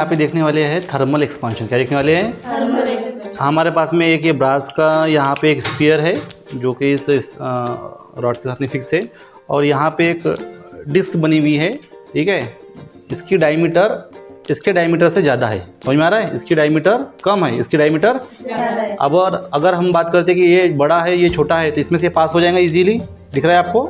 यहाँ पे देखने वाले हैं थर्मल एक्सपांशन। क्या देखने वाले हैं? Thermal expansion. हमारे पास में एक ये ब्रास का यहाँ पे एक स्फीयर है जो कि इस रॉड के साथ में फिक्स है, और यहाँ पे एक डिस्क बनी हुई है, ठीक है। इसकी डायमीटर इसके डायमीटर से ज़्यादा है, समझ में आ रहा है? इसकी डायमीटर कम है, इसकी डायमीटर ज़्यादा है। अब और अगर हम बात करते हैं कि ये बड़ा है ये छोटा है, तो इसमें से पास हो जाएगा इजीली। दिख रहा है आपको?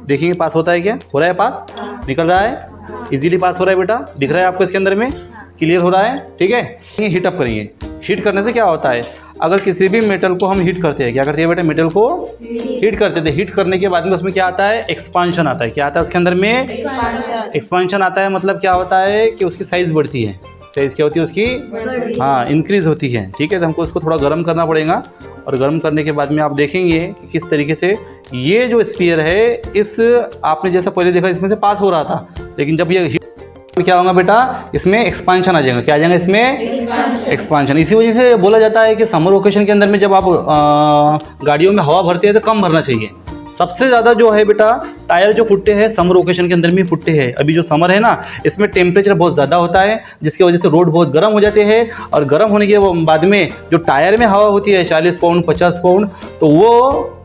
देखेंगे पास होता है क्या? हो रहा है पास? निकल रहा है, इजीली पास हो रहा है बेटा। दिख रहा है आपको इसके अंदर में? क्लियर हो रहा है, ठीक है। ये हीट अप करेंगे। हीट करने से क्या होता है, अगर किसी भी मेटल को हम हीट करते हैं, क्या करते हैं बेटा? मेटल को हीट करते थे। हीट करने के बाद में उसमें क्या आता है? एक्सपांशन आता है। क्या आता है उसके अंदर में? एक्सपांशन आता है। मतलब क्या होता है कि उसकी साइज़ बढ़ती है। साइज़ क्या होती है उसकी? हाँ, इंक्रीज होती है, ठीक है। तो हमको उसको थोड़ा गर्म करना पड़ेगा, और गर्म करने के बाद में आप देखेंगे कि किस तरीके से ये जो स्फीयर है, इस आपने जैसा पहले देखा इसमें से पास हो रहा था, लेकिन जब ये क्या होगा बेटा? इसमें एक्सपांशन आ जाएगा। क्या आ जाएगा इसमें? एक्सपांशन। इसी वजह से बोला जाता है कि समर वेकेशन के अंदर में जब आप गाड़ियों में हवा भरते हैं तो कम भरना चाहिए। सबसे ज़्यादा जो है बेटा टायर जो फुटते हैं समर वेकेशन के अंदर में फुटते हैं। अभी जो समर है ना, इसमें टेम्परेचर बहुत ज़्यादा होता है, जिसकी वजह से रोड बहुत गर्म हो जाते हैं, और गर्म होने के बाद में जो टायर में हवा होती है 40 पाउंड 50 पाउंड, तो वो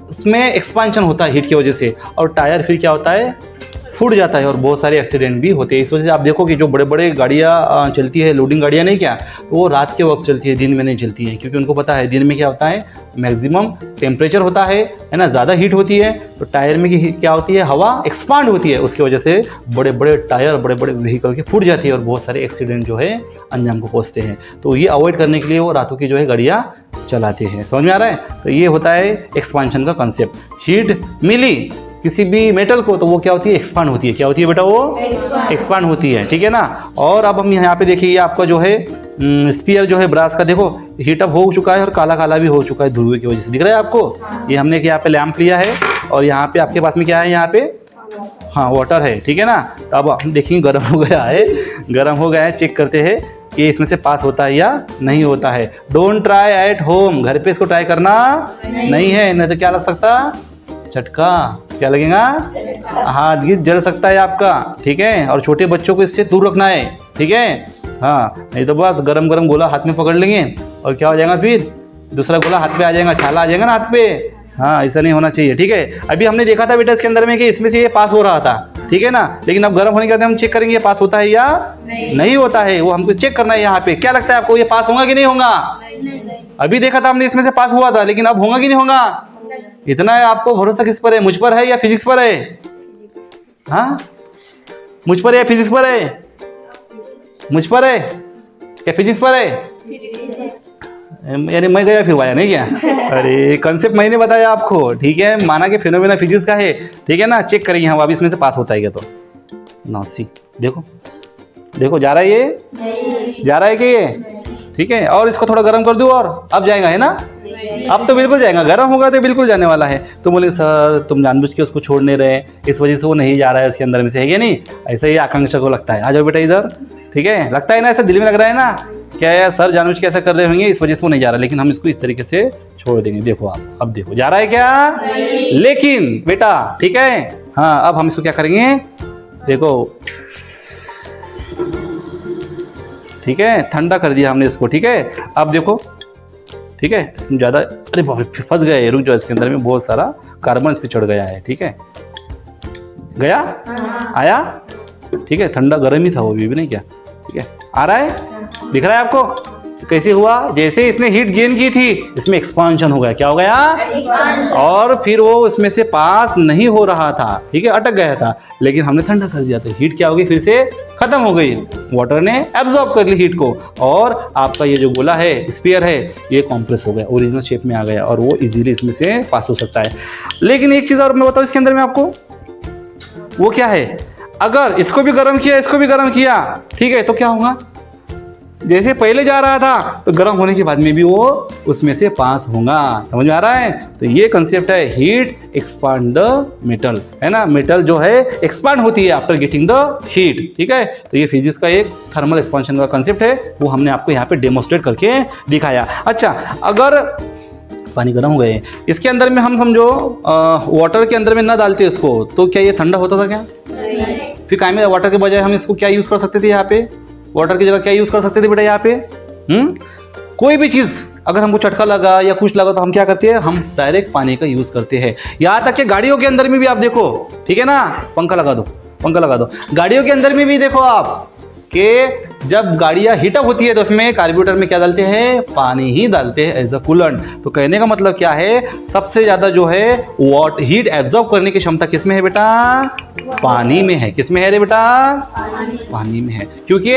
उसमें एक्सपांशन होता है हीट की वजह से, और टायर फिर क्या होता है? फूट जाता है, और बहुत सारे एक्सीडेंट भी होते हैं। इस वजह से आप देखो कि जो बड़े बड़े गाड़ियाँ चलती है, लोडिंग गाड़ियाँ नहीं क्या, तो वो रात के वक्त चलती है, दिन में नहीं चलती है, क्योंकि उनको पता है दिन में क्या होता है? मैक्सिमम टेम्परेचर होता है ना, ज़्यादा हीट होती है, तो टायर में क्या होती है? हवा एक्सपांड होती है, उसकी वजह से बड़े बड़े टायर बड़े बड़े व्हीकल की फूट जाती है, और बहुत सारे एक्सीडेंट जो है अंजाम को पहुँचते हैं। तो ये अवॉइड करने के लिए वो रातों की जो है गाड़ियाँ चलाते हैं। समझ में आ रहा है? तो ये होता है एक्सपांशन का कंसेप्ट। हीट मिली किसी भी मेटल को, तो वो क्या होती है? एक्सपांड होती है। क्या होती है बेटा? वो एक्सपांड होती है, ठीक है ना। और अब हम यहाँ पे देखिए, ये आपका जो है स्पीयर जो है ब्रास का, देखो हीटअप हो चुका है और काला काला भी हो चुका है धुएं की वजह से। दिख रहा है आपको? ये हमने यहाँ पे लैंप लिया है, और यहाँ पे आपके पास में क्या है? यहाँ पे हाँ वाटर है, ठीक है ना। तो अब हम देखेंगे गर्म हो गया है, गर्म हो गया है, चेक करते हैं कि इसमें से पास होता है या नहीं होता है। डोंट ट्राई एट होम, घर पे इसको ट्राई करना नहीं है, नहीं तो क्या लग सकता? झटका। क्या लगेगा? हाथ गिर जल सकता है आपका, ठीक है। और छोटे बच्चों को इससे दूर रखना है, ठीक है। हाँ, नहीं तो बस गरम गरम गोला हाथ में पकड़ लेंगे, और क्या हो जाएगा? फिर दूसरा गोला हाथ पे आ जाएगा, छाला आ जाएगा ना हाथ पे। हाँ, ऐसा नहीं होना चाहिए, ठीक है। अभी हमने देखा था बेटा इसके अंदर में कि इसमें से ये पास हो रहा था, ठीक है ना। लेकिन अब गर्म होने के बाद हम चेक करेंगे ये पास होता है या नहीं होता है, वो हमको चेक करना है यहाँ पे। क्या लगता है आपको, ये पास होगा कि नहीं होगा? अभी देखा था हमने इसमें से पास हुआ था, लेकिन अब होगा कि नहीं होगा? इतना है आपको भरोसा किस पर है? मुझ पर है या फिजिक्स पर है? हाँ, मुझ पर है या फिजिक्स पर है? मुझ पर है या फिजिक्स पर है? यानी मैं गया फिर वाया नहीं क्या? अरे कंसेप्ट मैंने बताया आपको, ठीक है। माना कि फिनोमेना फिजिक्स का है, ठीक है ना। चेक करेंगे हम अब इसमें से पास होता है क्या। तो ना सी देखो, देखो जा रहा है ये, जा रहा है कि ये, ठीक है। और इसको थोड़ा गर्म कर दूं, और अब जाएगा है ना। अब तो बिल्कुल जाएगा, गर्म होगा तो बिल्कुल जाने वाला है। तो बोले सर तुम जानबूझ के उसको छोड़ नहीं रहे, इस वजह से वो नहीं जा रहा है इसके अंदर में से, है क्या नहीं? ऐसा ही आकांक्षा को लगता है। आ जाओ बेटा इधर, ठीक है। लगता है ना, ऐसा दिल में लग रहा है ना, क्या है सर जानबूझ के ऐसा कर रहे होंगे, इस वजह से वो नहीं जा रहा, लेकिन हम इसको इस तरीके से छोड़ देंगे। देखो आप, अब देखो जा रहा है क्या? लेकिन बेटा, ठीक है। हाँ, अब हम इसको क्या करेंगे? देखो, ठीक है, ठंडा कर दिया हमने इसको, ठीक है। अब देखो, ठीक है, इसमें ज़्यादा, अरे बाप रे फंस गया है, रुक जाओ, इसके अंदर में बहुत सारा कार्बन इस पर चढ़ गया है, ठीक है। गया? आया? ठीक है, ठंडा गर्म ही था वो भी नहीं क्या, ठीक है। आ रहा है? दिख रहा है आपको? कैसे हुआ? जैसे इसने हीट गेन की थी, इसमें एक्सपांशन हो गया। क्या हो गया? और फिर वो इसमें से पास नहीं हो रहा था, ठीक है, अटक गया था, लेकिन हमने ठंडा कर दिया था। हीट क्या हो गई? फिर से खत्म हो गई, वाटर ने एब्जॉर्ब कर ली हीट को, और आपका ये जो गोला है, स्फीयर है, ये कॉम्प्रेस हो गया, ओरिजिनल शेप में आ गया, और वो इजीली इसमें से पास हो सकता है। लेकिन एक चीज़ और मैं बताऊँ इसके अंदर में आपको, वो क्या है? अगर इसको भी गर्म किया, इसको भी गर्म किया, ठीक है, तो क्या होगा? जैसे पहले जा रहा था, तो गर्म होने के बाद में भी वो उसमें से पास होगा। समझ में आ रहा है? तो ये कंसेप्ट है हीट एक्सपांड द मेटल, है ना। मेटल जो है एक्सपांड होती है आफ्टर गेटिंग द हीट, ठीक है। तो ये फिजिक्स का एक थर्मल एक्सपांशन का कंसेप्ट है, वो हमने आपको यहाँ पे डेमोस्ट्रेट करके दिखाया। अच्छा, अगर पानी गर्म हो गए, इसके अंदर में हम समझो वाटर के अंदर में ना डालते इसको, तो क्या ये ठंडा होता था क्या? फिर कायमे वाटर के बजाय हम इसको क्या यूज़ कर सकते थे यहाँ पे? वाटर की जगह क्या यूज कर सकते थे बेटा यहाँ पे? कोई भी चीज अगर हमको चटका लगा या कुछ लगा तो हम क्या करते हैं, हम डायरेक्ट पानी का यूज करते हैं। यहाँ तक कि गाड़ियों के अंदर में भी आप देखो, ठीक है ना, पंखा लगा दो, पंखा लगा दो, गाड़ियों के अंदर में भी देखो आप कि जब गाड़ियां हीटअप होती है तो उसमें कार्बोरेटर में क्या डालते हैं, पानी ही डालते हैं एज अ कूलेंट। तो कहने का मतलब क्या है, सबसे ज्यादा जो है हीट एब्जॉर्ब करने की क्षमता किसमें है बेटा? पानी में है। किसमें है रे बेटा? पानी में है। क्योंकि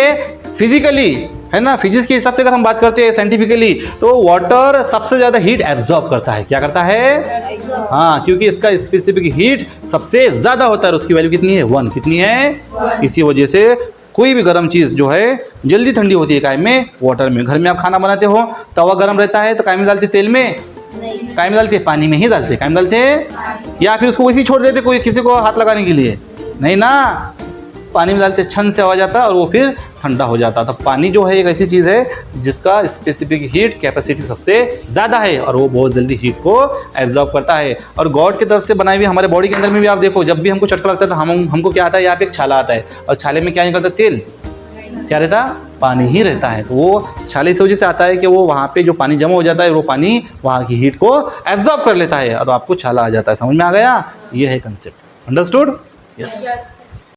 फिजिकली है ना, फिजिक्स के हिसाब से अगर हम बात करते हैं साइंटिफिकली, तो वाटर सबसे ज्यादा हीट एब्जॉर्ब करता है। क्या करता है? हाँ, क्योंकि इसका स्पेसिफिक हीट सबसे ज्यादा होता है। उसकी वैल्यू कितनी है? 1। कितनी है? इसी वजह से कोई भी गर्म चीज जो है जल्दी ठंडी होती है, काय में? वाटर में। घर में आप खाना बनाते हो, तवा गर्म रहता है तो काय में डालते? तेल में? काय में डालते? पानी में ही डालते। काय में डालते? या फिर उसको वैसे ही छोड़ देते कोई किसी को हाथ लगाने के लिए? नहीं ना, पानी में डालते, छन से आ जाता और वो फिर ठंडा हो जाता। तो पानी जो है एक ऐसी चीज़ है जिसका स्पेसिफिक हीट कैपेसिटी सबसे ज़्यादा है और वो बहुत जल्दी हीट को एब्जॉर्ब करता है। और गॉड की तरफ से बनाई हुई हमारे बॉडी के अंदर में भी आप देखो, जब भी हमको चटका लगता है तो हमको क्या आता है, यहाँ पे एक छाला आता है और छाले में क्या निकलता है? तेल। क्या रहता? पानी ही रहता है। तो वो छाले इस वजह से आता है कि वो वहाँ पे जो पानी जमा हो जाता है वो पानी वहाँ की हीट को एब्जॉर्ब कर लेता है और आपको छाला आ जाता है। समझ में आ गया? ये है कंसेप्ट। अंडरस्टूड? यस।